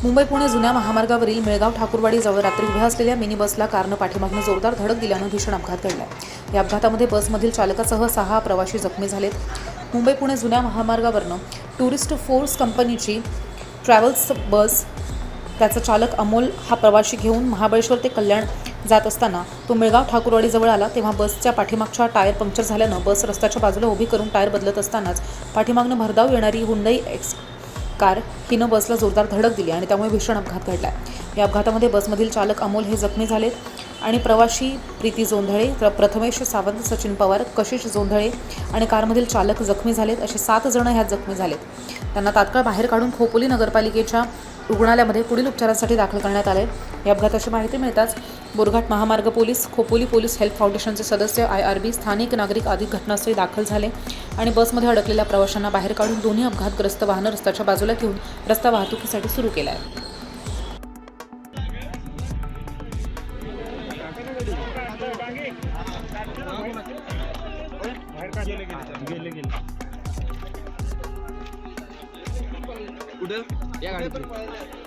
मुंबई पुणे जुन्या महामार्गावरील मेळगाव ठाकूरवाडीजवळ रात्री उभ्या असलेल्या मिनी बसला कारनं पाठीमागून जोरदार धडक दिल्यानं भीषण अपघात घडला. या अपघातामध्ये बसमधील चालकासह 6 प्रवासी जखमी झालेत. मुंबई पुणे जुन्या महामार्गावरनं टुरिस्ट फोर्स कंपनीची ट्रॅव्हल्स बस त्याचा चालक अमोल हा प्रवासी घेऊन महाबळेश्वर ते कल्याण जात असताना तो मेळगाव ठाकूरवाडीजवळ आला तेव्हा बसच्या पाठीमागचा टायर पंक्चर झाल्यानं बस रस्त्याच्या बाजूला उभी करून टायर बदलत असतानाच पाठीमागनं भरधाव येणारी हुंडई एक्स कार हिनं बसला जोरदार धडक दिली आणि त्यामुळे भीषण अपघात घडला. या अपघातामध्ये बसमधील चालक अमोल हे जखमी झालेत आणि प्रवासी प्रीती जोंधळे, प्रथमेश सावंत, सचिन पवार, कशिश जोंधळे आणि कारमधील चालक जखमी झालेत. असे 7 जण ह्यात जखमी झालेत. त्यांना तात्काळ बाहेर काढून खोपोली नगरपालिकेच्या रुग्णालयामध्ये पुढील उपचारांसाठी दाखल करण्यात आले. या अपघाताची माहिती मिळताच बोरघाट महामार्ग पोलीस, खोपोली पोलीस हेल्प फाउंडेशनचे सदस्य, IRB, स्थानिक नागरिक आदी घटनास्थळी दाखल झाले आणि बसमध्ये अडकलेल्या प्रवाशांना बाहेर काढून दोन्ही अपघातग्रस्त वाहनं रस्त्याच्या बाजूला घेऊन रस्ता वाहतुकीसाठी सुरू केला आहे. कुठं या गाडीत